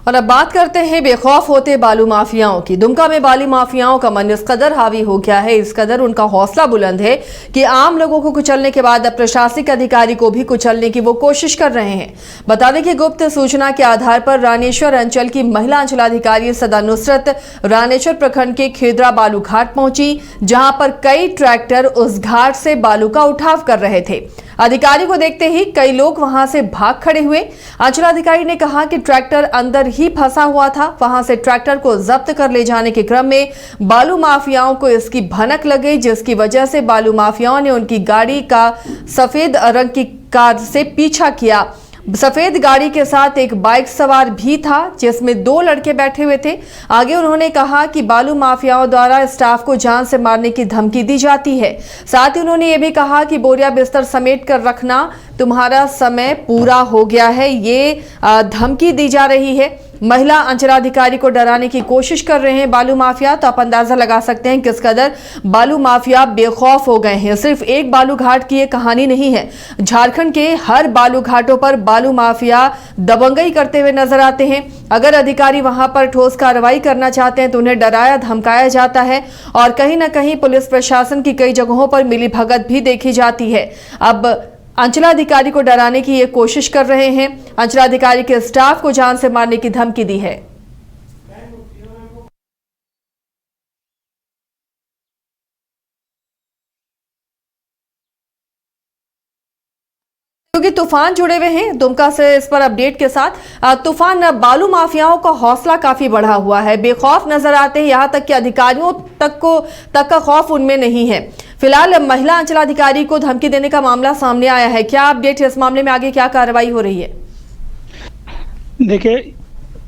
और अब बात करते हैं बेखौफ होते बालू माफियाओं की। दुमका में बालू माफियाओं का मन इस कदर हावी हो गया है, इस कदर उनका हौसला बुलंद है कि आम लोगों को कुचलने के बाद अब प्रशासनिक अधिकारी को भी कुचलने की वो कोशिश कर रहे हैं। बता दें कि गुप्त सूचना के आधार पर रानेश्वर अंचल की महिला अंचलाधिकारी सदा नुसरत रानेश्वर प्रखंड के खेदरा बालू घाट पहुंची, जहां पर कई ट्रैक्टर उस घाट से बालू का उठाव कर रहे थे। अधिकारी को देखते ही कई लोग वहां से भाग खड़े हुए। अंचलाधिकारी ने कहा कि ट्रैक्टर अंदर ही फंसा हुआ था। वहां से ट्रैक्टर को जब्त कर ले जाने के क्रम में बालू माफियाओं को इसकी भनक लग गई, जिसकी वजह से बालू माफियाओं ने उनकी गाड़ी का सफेद रंग की कार से पीछा किया। सफेद गाड़ी के साथ एक बाइक सवार भी था, जिसमें 2 लड़के बैठे हुए थे। आगे उन्होंने कहा कि बालू माफियाओं द्वारा स्टाफ को जान से मारने की धमकी दी जाती है। साथ ही उन्होंने ये भी कहा कि बोरिया बिस्तर समेट कर रखना, तुम्हारा समय पूरा हो गया है, ये धमकी दी जा रही है। महिला अंचलाधिकारी को डराने की कोशिश कर रहे हैं बालू माफिया। तो आप अंदाजा लगा सकते हैं किस कदर बालू माफिया बेखौफ हो गए हैं। सिर्फ एक बालू घाट की ये कहानी नहीं है, झारखंड के हर बालू घाटों पर बालू माफिया दबंगई करते हुए नजर आते हैं। अगर अधिकारी वहां पर ठोस कार्रवाई करना चाहते हैं तो उन्हें डराया धमकाया जाता है और कहीं ना कहीं पुलिस प्रशासन की कई जगहों पर मिलीभगत भी देखी जाती है। अब अंचलाधिकारी को डराने की ये कोशिश कर रहे हैं। अंचलाधिकारी के स्टाफ को जान से मारने की धमकी दी है। क्योंकि तूफान जुड़े हुए हैं दुमका से इस पर अपडेट के साथ। तूफान, बालू माफियाओं का हौसला काफी बढ़ा हुआ है, बेखौफ नजर आते हैं, यहां तक कि अधिकारियों तक का खौफ उनमें नहीं है। फिलहाल महिला अंचलाधिकारी को धमकी देने का मामला सामने आया है, क्या अपडेट है इस मामले में, आगे क्या कार्रवाई हो रही है? देखिए,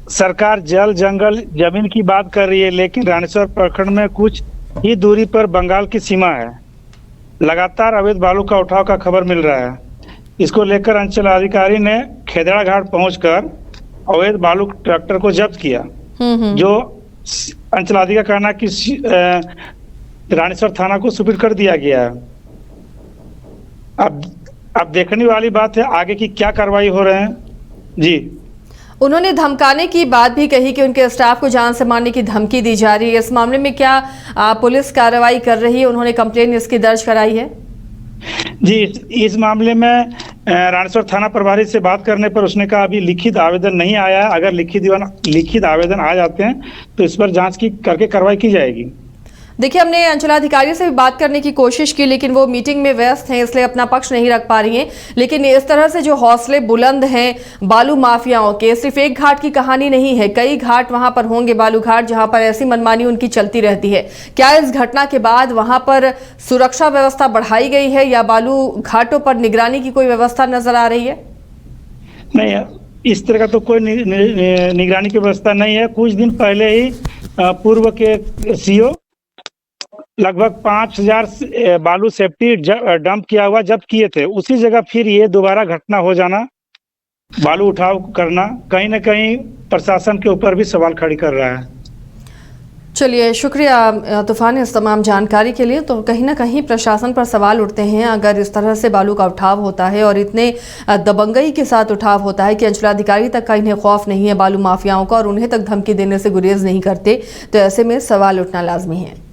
सरकार जल जंगल जमीन की बात कर रही है, लेकिन रानेश्वर प्रखंड में कुछ ही दूरी पर बंगाल की सीमा है। लगातार अवैध बालू का उठाव का खबर मिल रहा है। इसको लेकर अंचलाधिकारी ने खेदरा घाट पहुंचकर अवैध बालू ट्रैक्टर को जब्त किया। जो अंचलाधिकारी का कहना कि रानेश्वर थाना को सुपुर्द कर दिया गया है। अब देखने वाली बात है आगे की क्या कार्रवाई हो रहे हैं। जी, उन्होंने धमकाने की बात भी कही कि उनके स्टाफ को जान से मारने की धमकी दी जा रही है। इस मामले में क्या पुलिस कार्रवाई कर रही है? उन्होंने कंप्लेन इसकी दर्ज कराई है? जी, इस मामले में रानेश्वर थाना प्रभारी से बात करने पर उसने कहा अभी लिखित आवेदन नहीं आया है। अगर लिखित आवेदन आ जाते हैं तो इस पर जांच करके कार्रवाई की जाएगी। देखिए, हमने अंचलाधिकारी से भी बात करने की कोशिश की, लेकिन वो मीटिंग में व्यस्त हैं, इसलिए अपना पक्ष नहीं रख पा रही हैं। लेकिन इस तरह से जो हौसले बुलंद हैं बालू माफियाओं के, सिर्फ एक घाट की कहानी नहीं है, कई घाट वहां पर होंगे, बालू घाट, जहां पर ऐसी मनमानी उनकी चलती रहती है। क्या इस घटना के बाद वहां पर सुरक्षा व्यवस्था बढ़ाई गई है या बालू घाटों पर निगरानी की कोई व्यवस्था नजर आ रही है? नहीं, इस तरह का तो कोई निगरानी की व्यवस्था नहीं है। कुछ दिन पहले ही पूर्व के सीओ लगभग 5000 बालू सेफ्टी डंप किया हुआ जब्त किए थे। उसी जगह फिर ये दोबारा घटना हो जाना, बालू उठाव करना, कहीं ना कहीं प्रशासन के ऊपर भी सवाल खड़ी कर रहा है। चलिए, शुक्रिया तूफान इस तमाम जानकारी के लिए। तो कहीं ना कहीं प्रशासन पर सवाल उठते हैं अगर इस तरह से बालू का उठाव होता है और इतने दबंगई के साथ उठाव होता है कि अंचलाधिकारी तक का इन्हें खौफ नहीं है बालू माफियाओं का और उन्हें तक धमकी देने से गुरेज नहीं करते, तो ऐसे में सवाल उठना लाजमी है।